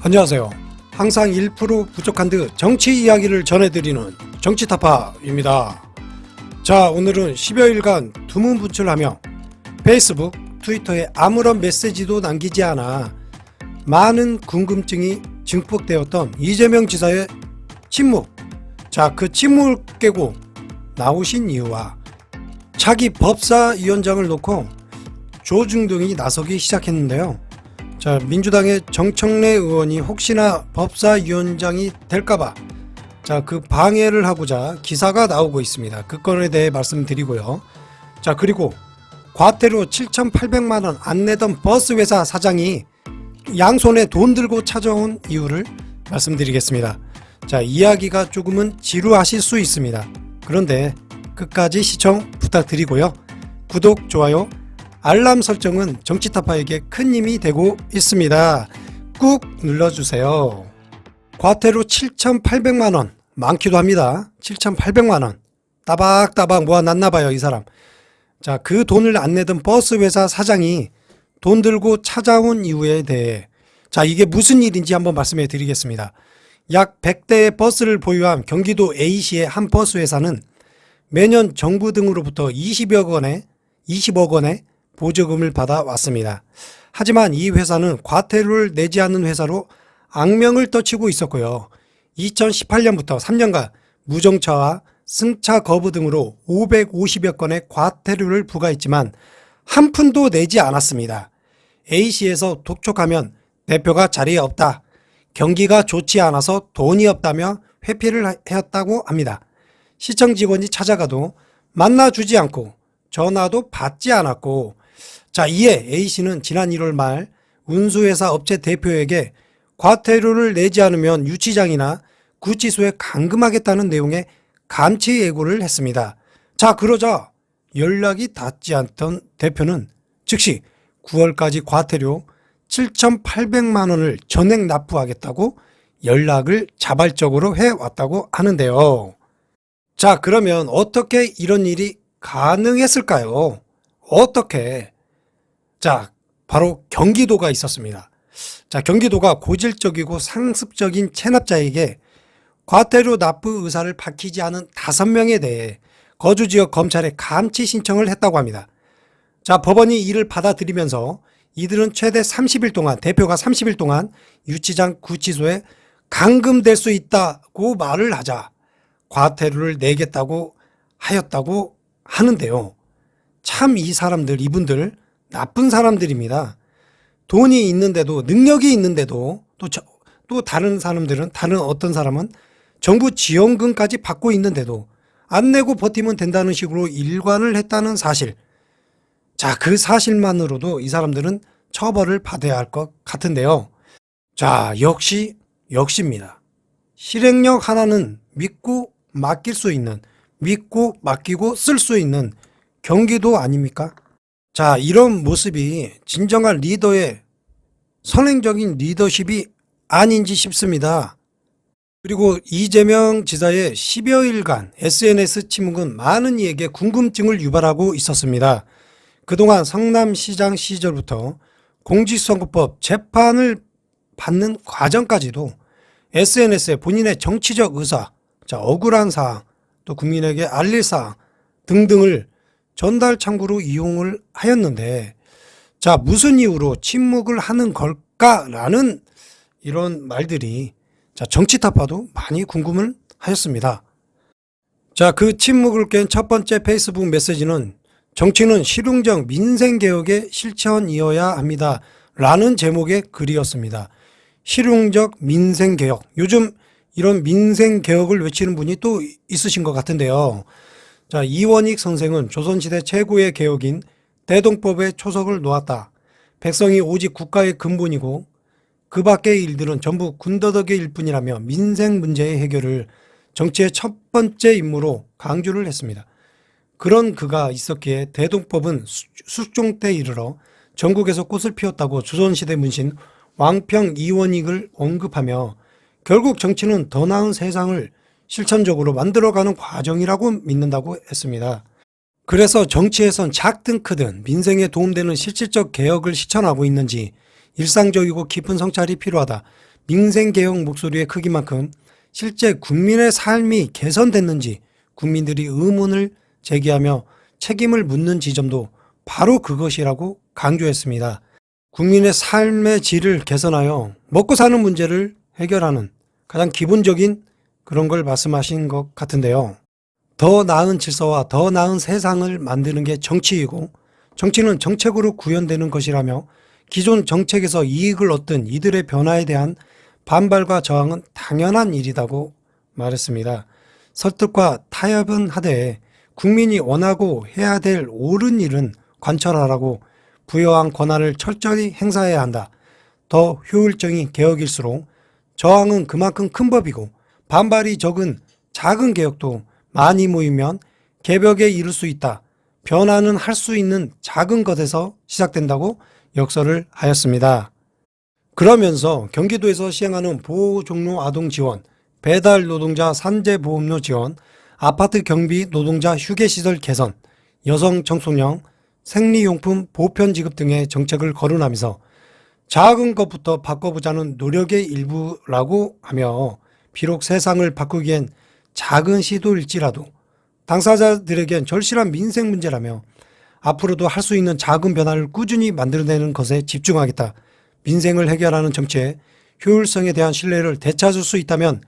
안녕하세요. 항상 1% 부족한 듯 정치 이야기를 전해드리는 정치타파입니다. 자, 오늘은 10여일간 두문분출하며 페이스북, 트위터에 아무런 메시지도 남기지 않아 많은 궁금증이 증폭되었던 이재명 지사의 침묵. 자, 그 침묵을 깨고 나오신 이유와 차기 법사위원장을 놓고 조중동이 나서기 시작했는데요. 자, 민주당의 정청래 의원이 혹시나 법사위원장이 될까봐 그 방해를 하고자 기사가 나오고 있습니다. 그 건에 대해 말씀드리고요. 자, 그리고 과태료 7,800만원 안 내던 버스회사 사장이 양손에 돈 들고 찾아온 이유를 말씀드리겠습니다. 자, 이야기가 조금은 지루하실 수 있습니다. 그런데 끝까지 시청 부탁드리고요. 구독, 좋아요, 알람 설정은 정치타파에게 큰 힘이 되고 있습니다. 꾹 눌러주세요. 과태료 7,800만원 많기도 합니다. 7,800만원 따박따박 모아놨나봐요, 이 사람. 자, 그 돈을 안 내던 버스회사 사장이 돈 들고 찾아온 이유에 대해 자, 이게 무슨 일인지 한번 말씀해 드리겠습니다. 약 100대의 버스를 보유한 경기도 A시의 한 버스회사는 매년 정부 등으로부터 20억 원의 보조금을 받아왔습니다. 하지만 이 회사는 과태료를 내지 않는 회사로 악명을 떨치고 있었고요. 2018년부터 3년간 무정차와 승차 거부 등으로 550여 건의 과태료를 부과했지만 한 푼도 내지 않았습니다. A시에서 독촉하면 대표가 자리에 없다, 경기가 좋지 않아서 돈이 없다며 회피를 했다고 합니다. 시청 직원이 찾아가도 만나주지 않고 전화도 받지 않았고, 자, 이에 A씨는 지난 1월 말 운수회사 업체 대표에게 과태료를 내지 않으면 유치장이나 구치소에 감금하겠다는 내용의 감치 예고를 했습니다. 자, 그러자 연락이 닿지 않던 대표는 즉시 9월까지 과태료 7,800만 원을 전액 납부하겠다고 연락을 자발적으로 해왔다고 하는데요. 자, 그러면 어떻게 이런 일이 가능했을까요? 어떻게? 자, 바로 경기도가 있었습니다. 자, 경기도가 고질적이고 상습적인 체납자에게 과태료 납부 의사를 밝히지 않은 5명에 대해 거주지역 검찰에 감치 신청을 했다고 합니다. 자, 법원이 이를 받아들이면서 이들은 최대 30일 동안, 대표가 30일 동안 유치장 구치소에 감금될 수 있다고 말을 하자 과태료를 내겠다고 하였다고 하는데요. 참 이 사람들, 이분들 나쁜 사람들입니다. 돈이 있는데도, 능력이 있는데도, 또 다른 사람들은, 다른 어떤 사람은 정부 지원금까지 받고 있는데도 안 내고 버티면 된다는 식으로 일관을 했다는 사실. 자, 그 사실만으로도 이 사람들은 처벌을 받아야 할 것 같은데요. 자, 역시입니다. 실행력 하나는 믿고 맡길 수 있는, 믿고 맡기고 쓸 수 있는 경기도 아닙니까? 자, 이런 모습이 진정한 리더의 선행적인 리더십이 아닌지 싶습니다. 그리고 이재명 지사의 10여일간 SNS 침묵은 많은 이에게 궁금증을 유발하고 있었습니다. 그동안 성남시장 시절부터 공직선거법 재판을 받는 과정까지도 SNS에 본인의 정치적 의사, 자, 억울한 사항, 또 국민에게 알릴 사항 등등을 전달 창구로 이용을 하였는데, 자, 무슨 이유로 침묵을 하는 걸까라는 이런 말들이 자, 정치타파도 많이 궁금을 하였습니다. 자, 그 침묵을 깬 첫 번째 페이스북 메시지는 정치는 실용적 민생개혁의 실천이어야 합니다 라는 제목의 글이었습니다. 실용적 민생개혁. 요즘 이런 민생개혁을 외치는 분이 또 있으신 것 같은데요. 자, 이원익 선생은 조선시대 최고의 개혁인 대동법에 초석을 놓았다. 백성이 오직 국가의 근본이고 그 밖의 일들은 전부 군더더기의 일뿐이라며 민생 문제의 해결을 정치의 첫 번째 임무로 강조를 했습니다. 그런 그가 있었기에 대동법은 숙종 때 이르러 전국에서 꽃을 피웠다고 조선시대 문신 왕평 이원익을 언급하며 결국 정치는 더 나은 세상을 실천적으로 만들어가는 과정이라고 믿는다고 했습니다. 그래서 정치에선 작든 크든 민생에 도움되는 실질적 개혁을 실천하고 있는지 일상적이고 깊은 성찰이 필요하다. 민생개혁 목소리의 크기만큼 실제 국민의 삶이 개선됐는지 국민들이 의문을 제기하며 책임을 묻는 지점도 바로 그것이라고 강조했습니다. 국민의 삶의 질을 개선하여 먹고 사는 문제를 해결하는 가장 기본적인 그런 걸 말씀하신 것 같은데요. 더 나은 질서와 더 나은 세상을 만드는 게 정치이고 정치는 정책으로 구현되는 것이라며 기존 정책에서 이익을 얻던 이들의 변화에 대한 반발과 저항은 당연한 일이라고 말했습니다. 설득과 타협은 하되 국민이 원하고 해야 될 옳은 일은 관철하라고 부여한 권한을 철저히 행사해야 한다. 더 효율적인 개혁일수록 저항은 그만큼 큰 법이고 반발이 적은 작은 개혁도 많이 모이면 개벽에 이를 수 있다. 변화는 할 수 있는 작은 것에서 시작된다고 역설을 하였습니다. 그러면서 경기도에서 시행하는 보호종로 아동 지원, 배달 노동자 산재보험료 지원, 아파트 경비 노동자 휴게시설 개선, 여성 청소년 생리용품 보편 지급 등의 정책을 거론하면서 작은 것부터 바꿔보자는 노력의 일부라고 하며 비록 세상을 바꾸기엔 작은 시도일지라도 당사자들에겐 절실한 민생 문제라며 앞으로도 할 수 있는 작은 변화를 꾸준히 만들어내는 것에 집중하겠다. 민생을 해결하는 정치의 효율성에 대한 신뢰를 되찾을 수 있다면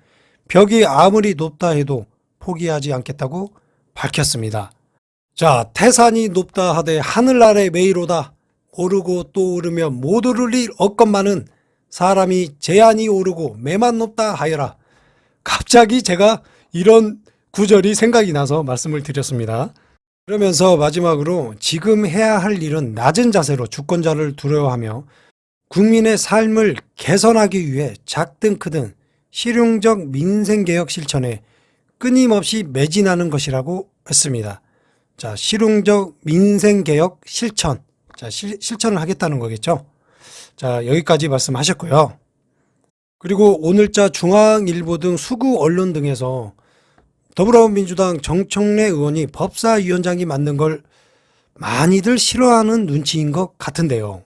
벽이 아무리 높다 해도 포기하지 않겠다고 밝혔습니다. 자, 태산이 높다 하되 하늘 아래 메이로다. 오르고 또 오르며 못 오를 일 없건만은 사람이 제한이 오르고 매만 높다 하여라. 갑자기 제가 이런 구절이 생각이 나서 말씀을 드렸습니다. 그러면서 마지막으로 지금 해야 할 일은 낮은 자세로 주권자를 두려워하며 국민의 삶을 개선하기 위해 작든 크든 실용적 민생개혁 실천에 끊임없이 매진하는 것이라고 했습니다. 자, 실용적 민생개혁 실천. 자, 실천을 하겠다는 거겠죠. 자, 여기까지 말씀하셨고요. 그리고 오늘자 중앙일보 등 수구 언론 등에서 더불어민주당 정청래 의원이 법사위원장이 만든 걸 많이들 싫어하는 눈치인 것 같은데요.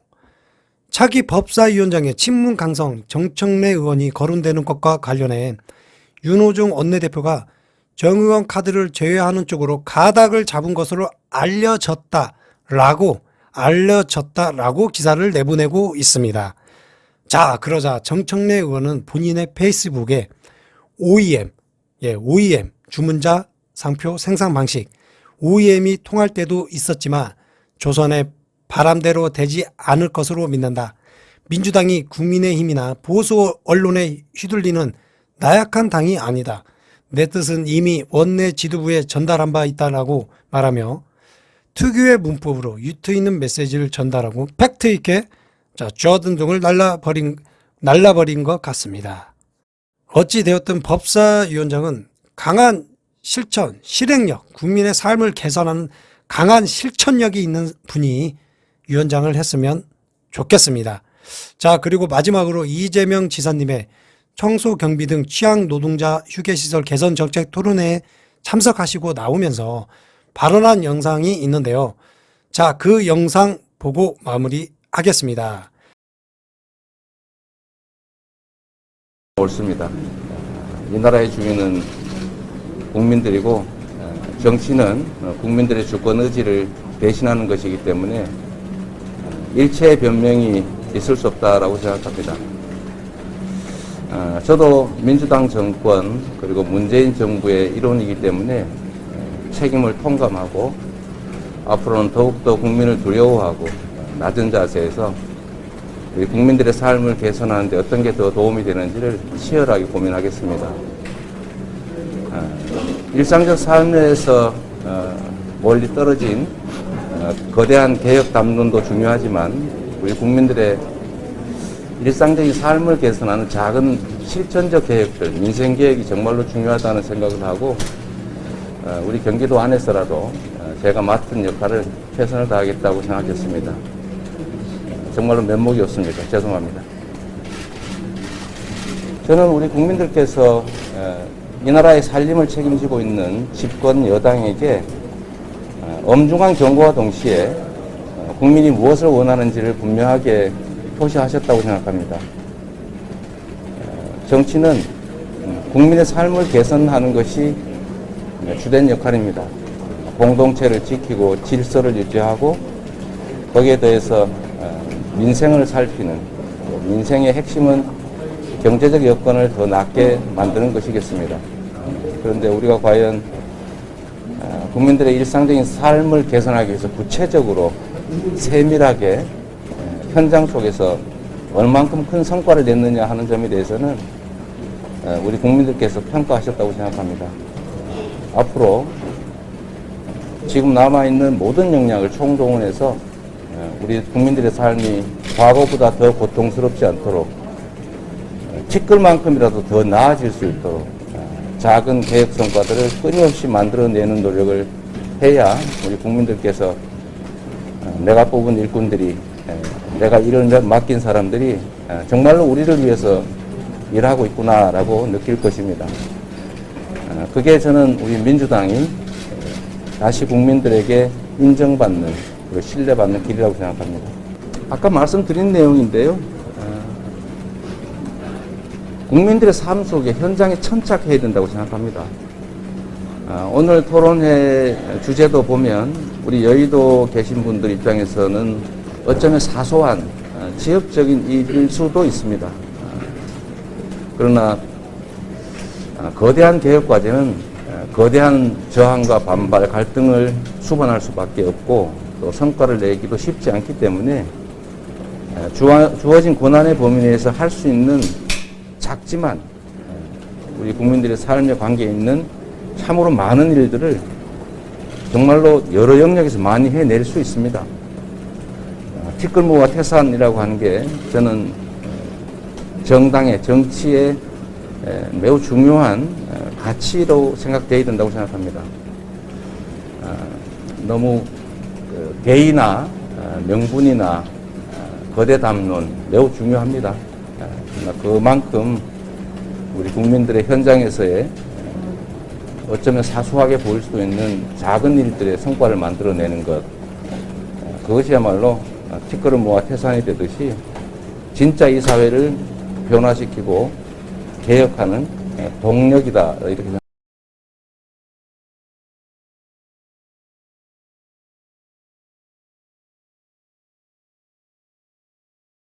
차기 법사위원장의 친문 강성 정청래 의원이 거론되는 것과 관련해 윤호중 원내대표가 정 의원 카드를 제외하는 쪽으로 가닥을 잡은 것으로 알려졌다라고 기사를 내보내고 있습니다. 자, 그러자 정청래 의원은 본인의 페이스북에 OEM 주문자 상표 생산 방식 OEM이 통할 때도 있었지만 조선의 바람대로 되지 않을 것으로 믿는다. 민주당이 국민의힘이나 보수 언론에 휘둘리는 나약한 당이 아니다. 내 뜻은 이미 원내 지도부에 전달한 바 있다라고 말하며 특유의 문법으로 유트 있는 메시지를 전달하고 팩트 있게 조던 등을 날라버린 것 같습니다. 어찌 되었든 법사위원장은 강한 실천, 실행력, 국민의 삶을 개선하는 강한 실천력이 있는 분이 위원장을 했으면 좋겠습니다. 자, 그리고 마지막으로 이재명 지사님의 청소 경비 등 취약 노동자 휴게시설 개선 정책 토론회에 참석하시고 나오면서 발언한 영상이 있는데요. 자, 그 영상 보고 마무리하겠습니다. 옳습니다. 이 나라의 주인은 국민들이고 정치는 국민들의 주권 의지를 대신하는 것이기 때문에 일체의 변명이 있을 수 없다라고 생각합니다. 저도 민주당 정권 그리고 문재인 정부의 일원이기 때문에 책임을 통감하고 앞으로는 더욱더 국민을 두려워하고 낮은 자세에서 우리 국민들의 삶을 개선하는 데 어떤 게 더 도움이 되는지를 치열하게 고민하겠습니다. 일상적 삶에서 멀리 떨어진 거대한 개혁 담론도 중요하지만 우리 국민들의 일상적인 삶을 개선하는 작은 실천적 개혁들, 민생개혁이 정말로 중요하다는 생각을 하고 우리 경기도 안에서라도 제가 맡은 역할을 최선을 다하겠다고 생각했습니다. 정말로 면목이 없습니다. 죄송합니다. 저는 우리 국민들께서 이 나라의 살림을 책임지고 있는 집권 여당에게 엄중한 경고와 동시에 국민이 무엇을 원하는지를 분명하게 표시하셨다고 생각합니다. 정치는 국민의 삶을 개선하는 것이 주된 역할입니다. 공동체를 지키고 질서를 유지하고 거기에 더해서 민생을 살피는, 민생의 핵심은 경제적 여건을 더 낫게 만드는 것이겠습니다. 그런데 우리가 과연 국민들의 일상적인 삶을 개선하기 위해서 구체적으로 세밀하게 현장 속에서 얼만큼 큰 성과를 냈느냐 하는 점에 대해서는 우리 국민들께서 평가하셨다고 생각합니다. 앞으로 지금 남아있는 모든 역량을 총동원해서 우리 국민들의 삶이 과거보다 더 고통스럽지 않도록 티끌만큼이라도 더 나아질 수 있도록 작은 개혁 성과들을 끊임없이 만들어내는 노력을 해야 우리 국민들께서 내가 뽑은 일꾼들이, 내가 일을 맡긴 사람들이 정말로 우리를 위해서 일하고 있구나라고 느낄 것입니다. 그게 저는 우리 민주당이 다시 국민들에게 인정받는, 그리고 신뢰받는 길이라고 생각합니다. 아까 말씀드린 내용인데요. 국민들의 삶 속에 현장에 천착해야 된다고 생각합니다. 오늘 토론회 주제도 보면 우리 여의도 계신 분들 입장에서는 어쩌면 사소한 지역적인 일일 수도 있습니다. 그러나 거대한 개혁 과제는 거대한 저항과 반발, 갈등을 수반할 수밖에 없고 또 성과를 내기도 쉽지 않기 때문에 주어진 고난의 범위 내에서 할 수 있는 작지만 우리 국민들의 삶에 관계 있는 참으로 많은 일들을 정말로 여러 영역에서 많이 해낼 수 있습니다. 티끌모아 태산이라고 하는 게 저는 정당의, 정치의 매우 중요한 가치로 생각되어야 된다고 생각합니다. 너무 대의나 명분이나 거대 담론 매우 중요합니다. 그만큼 우리 국민들의 현장에서의 어쩌면 사소하게 보일 수도 있는 작은 일들의 성과를 만들어내는 것, 그것이야말로 티끌을 모아 태산이 되듯이 진짜 이 사회를 변화시키고 개혁하는 동력이다, 이렇게 생각합니다.